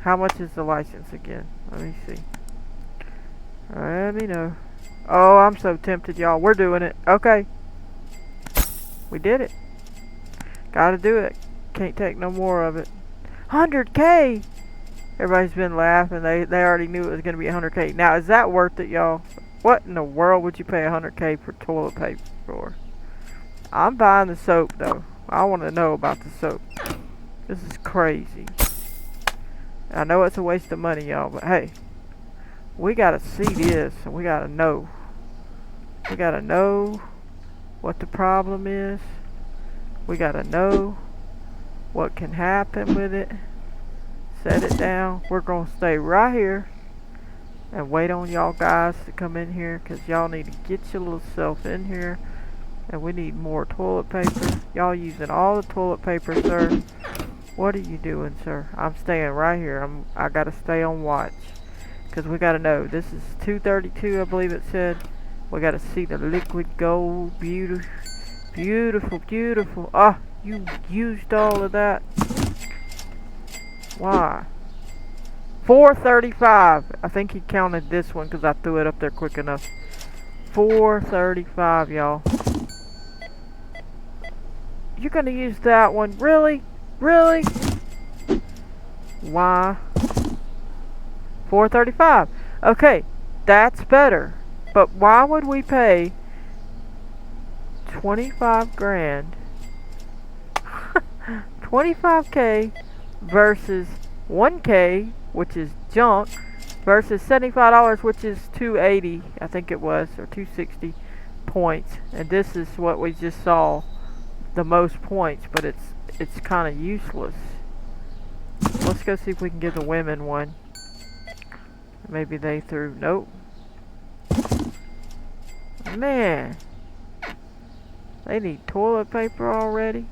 Speaker 1: How much is the license again? Let me see. Let me know. Oh, I'm so tempted, y'all. We're doing it. Okay. We did it. Gotta do it. Can't take no more of it. 100K! Everybody's been laughing. They already knew it was gonna be 100K. Now, is that worth it, y'all? What in the world would you pay 100K for toilet paper for? I'm buying the soap, though. I want to know about the soap. This is crazy. I know it's a waste of money, y'all, but hey, we gotta see this, and we gotta know. We gotta know what the problem is. We gotta know what can happen with it. Set it down. We're gonna stay right here and wait on y'all guys to come in here, because y'all need to get your little self in here. And we need more toilet paper. Y'all using all the toilet paper, sir. What are you doing, sir? I'm staying right here. I gotta stay on watch. Because we gotta know. This is 232, I believe it said. We gotta see the liquid gold. Beautiful. Beautiful, beautiful. Ah, you used all of that. Why? 435. I think he counted this one because I threw it up there quick enough. 435, y'all. You're gonna use that one? Really? Really? Why? 435. Okay, that's better. But why would we pay 25 grand 25k versus 1k, which is junk, versus $75, which is 280, I think it was, or 260 points. And this is what we just saw, the most points, but it's kind of useless. Let's go see if we can get the women one. Maybe they threw. Nope. Man, they need toilet paper already.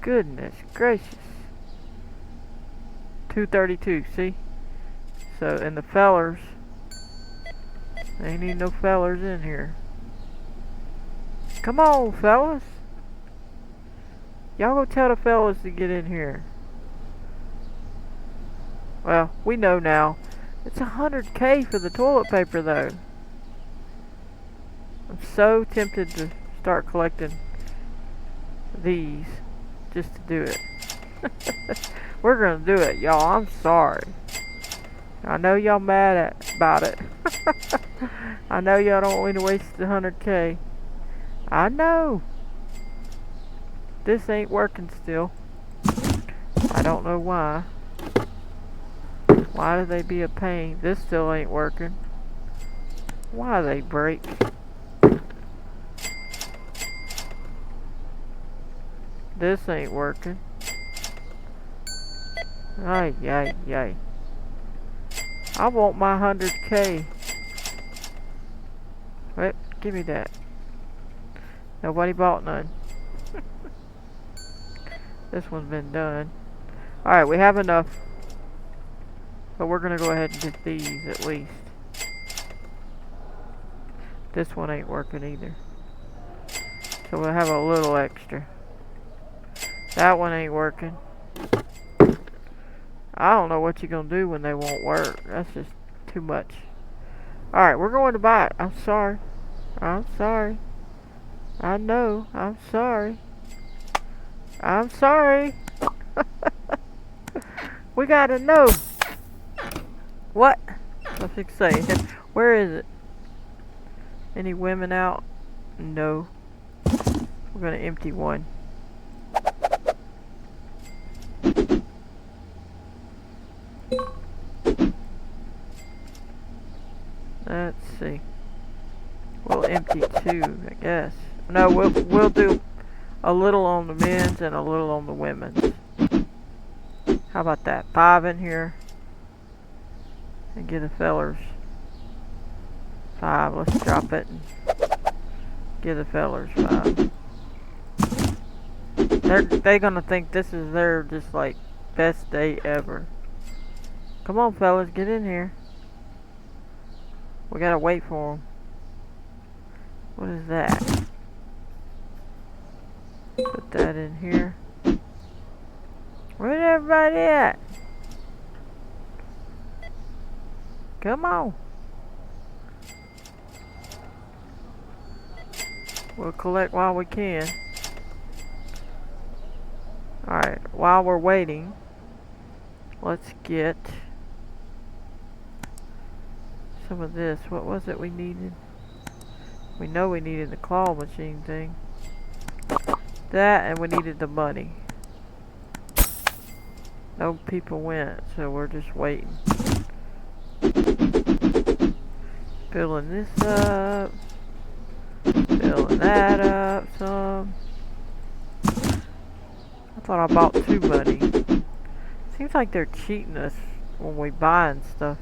Speaker 1: Goodness gracious. 232, see? So, and the fellers, they ain't need no fellers in here. Come on, fellas. Y'all go tell the fellas to get in here. Well, we know now. It's 100k for the toilet paper, though. I'm so tempted to start collecting these just to do it. We're gonna do it, y'all. I'm sorry. I know y'all mad about it. I know y'all don't want me to waste the 100k. I know. This ain't working still. I don't know why. Why do they be a pain? This still ain't working. Why they break? This ain't working. Ay, yay, yay. I want my 100k. Wait, give me that. Nobody bought none. This one's been done. Alright, we have enough. But we're gonna go ahead and get these at least. This one ain't working either. So we'll have a little extra. That one ain't working. I don't know what you're gonna do when they won't work. That's just too much. Alright, we're going to buy it. I'm sorry. I'm sorry. I know. I'm sorry. I'm sorry. We gotta know. What? What's it say? Where is it? Any women out? No. We're gonna empty one. Let's see. We'll empty two, I guess. No, we'll do a little on the men's and a little on the women's. How about that? 5 in here. And get the fellers 5. Let's drop it and give the fellers 5. They're gonna think this is their just like best day ever. Come on, fellas, get in here. We gotta wait for them. What is that? Put that in here. Where's everybody at? Come on. We'll collect while we can. Alright, while we're waiting, let's get some of this. What was it we needed? We know we needed the claw machine thing. That, and we needed the money. No people went, so we're just waiting. Filling this up. Filling that up some. I thought I bought too many. Seems like they're cheating us when we buying stuff.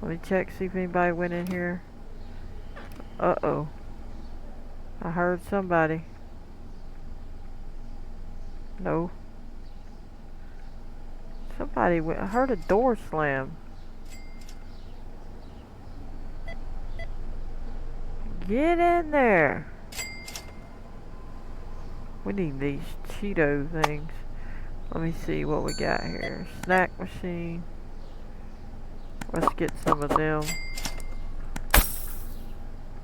Speaker 1: Let me check, see if anybody went in here. Uh-oh. I heard somebody. No. Somebody went. I heard a door slam. Get in there. We need these Cheeto things. Let me see what we got here. Snack machine. Let's get some of them.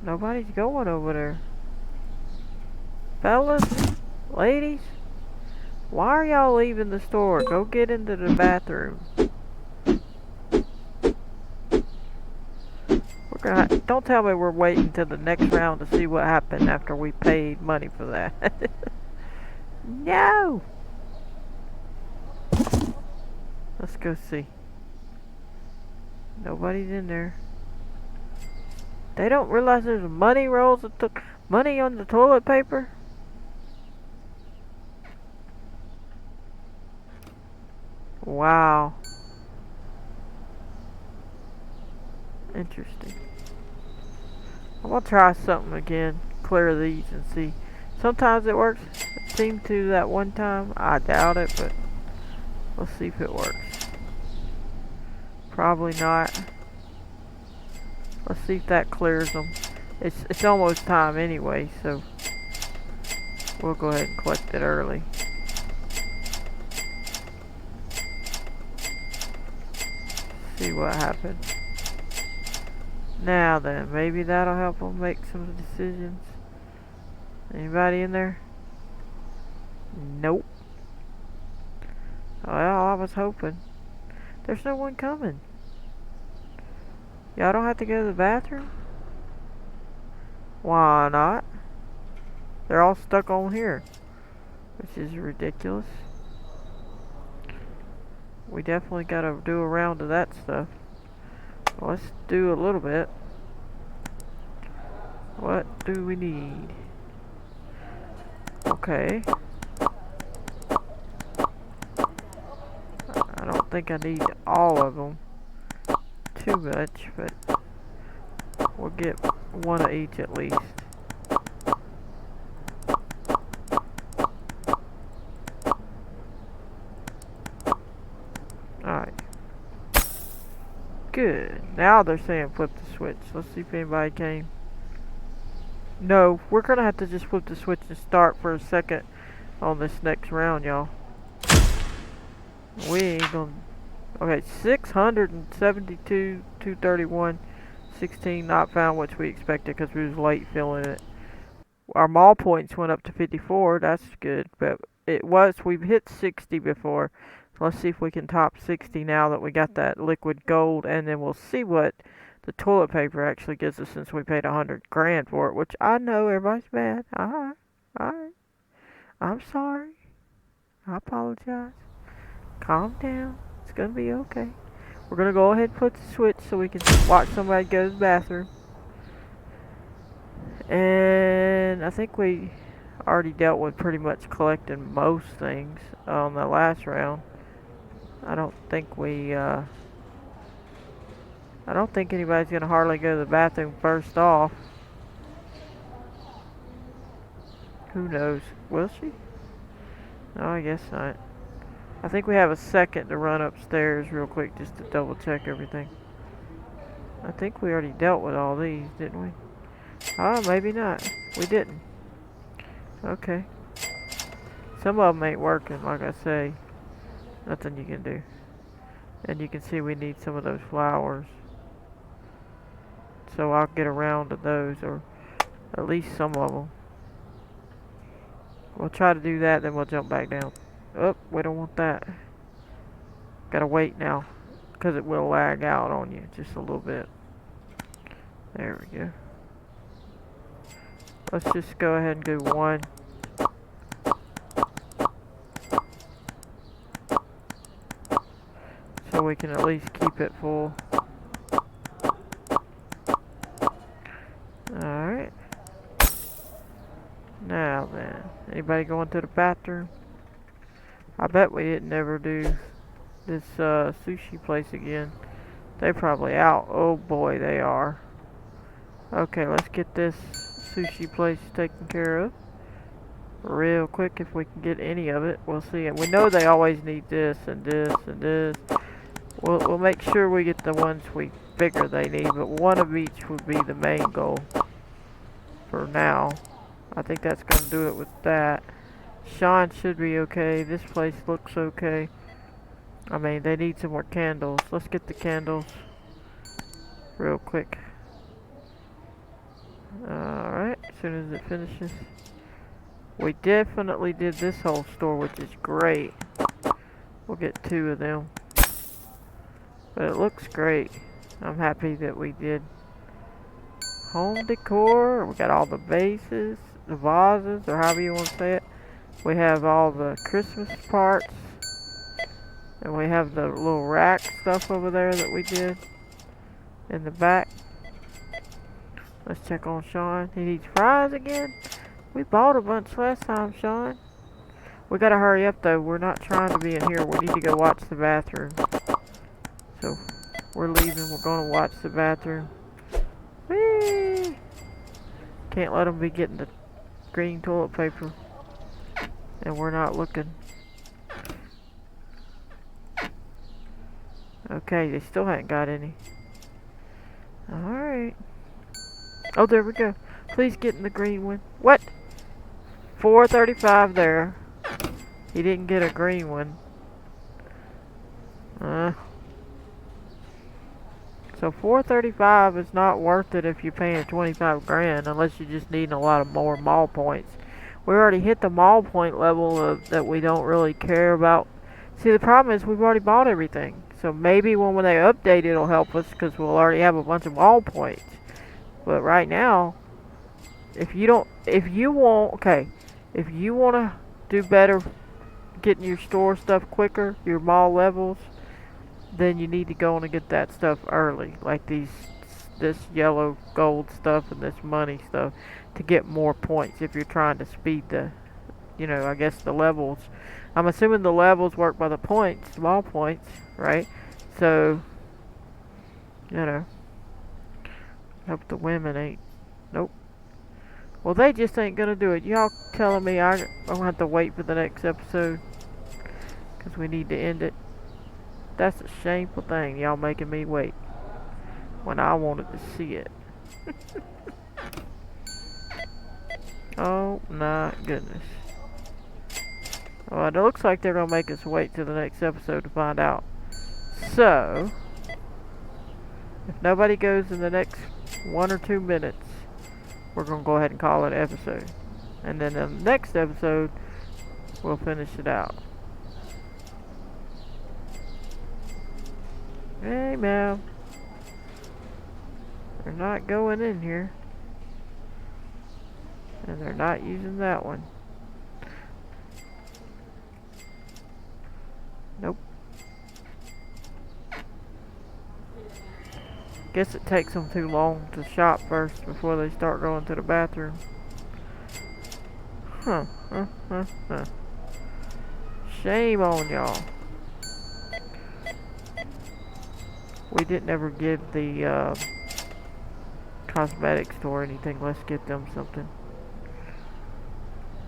Speaker 1: Nobody's going over there. Fellas, ladies, why are y'all leaving the store? Go get into the bathroom. Don't tell me we're waiting till the next round to see what happened after we paid money for that. No! Let's go see. Nobody's in there. They don't realize there's money rolls of money on the toilet paper? Wow. Interesting. I'm gonna try something again. Clear these and see. Sometimes it works. It seemed to that one time. I doubt it, but let's see if it works. Probably not. Let's see if that clears them. It's almost time anyway, so we'll go ahead and collect it early. See what happens. Now then, maybe that'll help them make some decisions. Anybody in there? Nope. Well, I was hoping. There's no one coming. Y'all don't have to go to the bathroom? Why not? They're all stuck on here, which is ridiculous. We definitely gotta do a round of that stuff. Let's do a little bit. What do we need? Okay. I don't think I need all of them too much, but we'll get one of each at least. Alright. Good. Now they're saying flip the switch. Let's see if anybody came. No, we're gonna have to just flip the switch and start for a second on this next round, y'all. We ain't gonna... Okay, 672, 231, 16 not found, which we expected because we was late filling it. Our mall points went up to 54, that's good, but we've hit 60 before. So let's see if we can top 60 now that we got that liquid gold, and then we'll see what the toilet paper actually gives us since we paid 100 grand for it, which I know everybody's mad. Alright. I'm sorry. I apologize. Calm down. It's gonna be okay. We're gonna go ahead and put the switch so we can watch somebody go to the bathroom. And I think we already dealt with pretty much collecting most things on the last round. I don't think anybody's gonna hardly go to the bathroom first off. Who knows? Will she? No, I guess not. I think we have a second to run upstairs real quick just to double check everything. I think we already dealt with all these, didn't we? Oh, maybe not. We didn't. Okay. Some of them ain't working, like I say. Nothing you can do. And you can see we need some of those flowers. So I'll get around to those, or at least some of them. We'll try to do that, then we'll jump back down. Oh, we don't want that. Gotta wait now, because it will lag out on you just a little bit. There we go. Let's just go ahead and do one. So we can at least keep it full. Alright. Now then, anybody going to the bathroom? I bet we didn't ever do this sushi place again. They're probably out. Oh boy, they are. Okay, let's get this sushi place taken care of real quick if we can get any of it. We'll see. And we know they always need this and this and this. We'll make sure we get the ones we figure they need, but one of each would be the main goal for now. I think that's going to do it with that. Sean should be okay. This place looks okay. I mean, they need some more candles. Let's get the candles real quick. Alright, as soon as it finishes. We definitely did this whole store, which is great. We'll get 2 of them. But it looks great. I'm happy that we did home decor. We got all the vases, the vases, or however you want to say it. We have all the Christmas parts. And we have the little rack stuff over there that we did in the back. Let's check on Sean. He needs fries again? We bought a bunch last time, Sean. We gotta hurry up though. We're not trying to be in here. We need to go watch the bathroom. So, we're leaving. We're gonna watch the bathroom. Whee! Can't let them be getting the green toilet paper. And we're not looking. Okay, they still haven't got any. Alright. Oh, there we go. Please get in the green one. What? 435 there. He didn't get a green one. So 435 is not worth it if you're paying 25 grand unless you just need a lot of more mall points. We already hit the mall point level of that we don't really care about. See, the problem is we've already bought everything. So maybe when they update it'll help us because we'll already have a bunch of mall points. But right now, if you want to do better getting your store stuff quicker, your mall levels, then you need to go on and get that stuff early. Like this yellow gold stuff and this money stuff to get more points if you're trying to speed the, I guess the levels. I'm assuming the levels work by the points, small points, right? So, hope the women ain't. Nope. Well, they just ain't gonna do it. Y'all telling me I'm gonna have to wait for the next episode because we need to end it. That's a shameful thing, y'all making me wait when I wanted to see it. Oh my goodness. Well, it looks like they're gonna make us wait till the next episode to find out. So, if nobody goes in the next 1 or 2 minutes, we're gonna go ahead and call it an episode. And then in the next episode, we'll finish it out. Hey, ma'am. They're not going in here. And they're not using that one. Nope. Guess it takes them too long to shop first before they start going to the bathroom. Huh. Shame on y'all. We didn't ever give the cosmetic store anything. Let's get them something.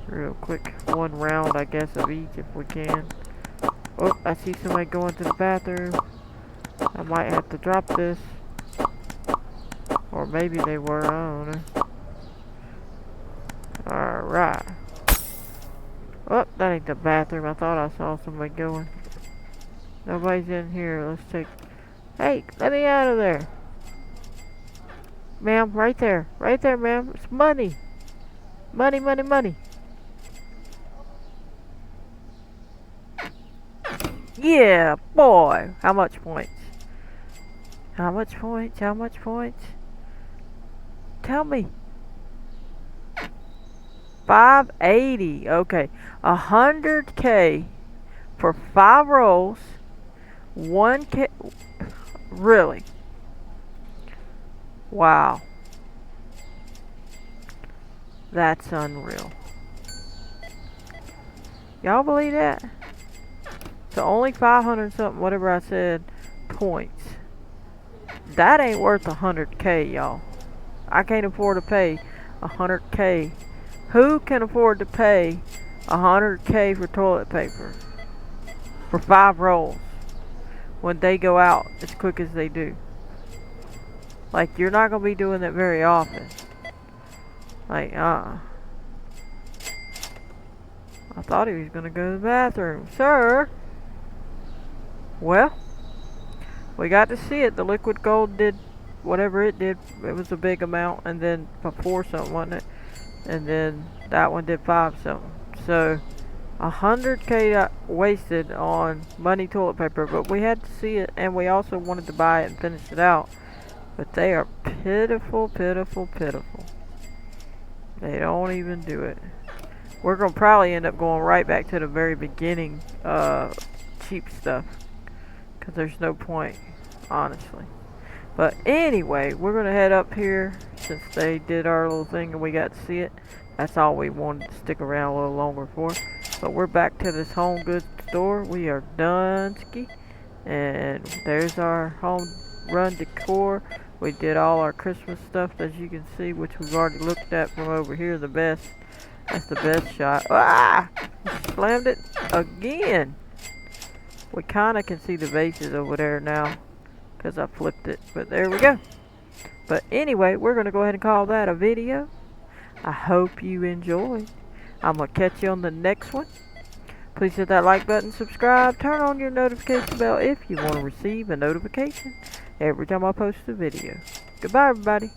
Speaker 1: Real quick. 1 round, I guess, of each if we can. Oh, I see somebody going to the bathroom. I might have to drop this. Or maybe they were, I don't know. Alright. Oh, that ain't the bathroom. I thought I saw somebody going. Nobody's in here. Let's take... Hey, let me out of there. Ma'am, right there. Right there, ma'am. It's money. Money, money, money. Yeah, boy. How much points? How much points? How much points? Tell me. 580. Okay. 100K for 5 rolls. 1K. Really? Wow. That's unreal. Y'all believe that? So only 500 something, whatever I said, points. That ain't worth 100K, y'all. I can't afford to pay 100K. Who can afford to pay 100K for toilet paper? For 5 rolls. When they go out as quick as they do. Like, you're not gonna be doing that very often. Like, I thought he was gonna go to the bathroom. Sir! Well, we got to see it. The liquid gold did whatever it did. It was a big amount, and then 4 something, wasn't it? And then that one did 5 something. So 100K got wasted on money toilet paper, but we had to see it, and we also wanted to buy it and finish it out. But they are pitiful, pitiful, pitiful. They don't even do it. We're gonna probably end up going right back to the very beginning cheap stuff, because there's no point, honestly. But anyway, we're gonna head up here since they did our little thing and we got to see it. That's all we wanted to stick around a little longer for. But we're back to this home goods store. We are done ski, and there's our home run decor. We did all our Christmas stuff, as you can see, which we've already looked at from over here. The best. That's the best shot. Ah! Slammed it again. We kind of can see the vases over there now, because I flipped it. But there we go. But anyway, we're going to go ahead and call that a video. I hope you enjoyed. I'm going to catch you on the next one. Please hit that like button, subscribe, turn on your notification bell if you want to receive a notification every time I post a video. Goodbye, everybody.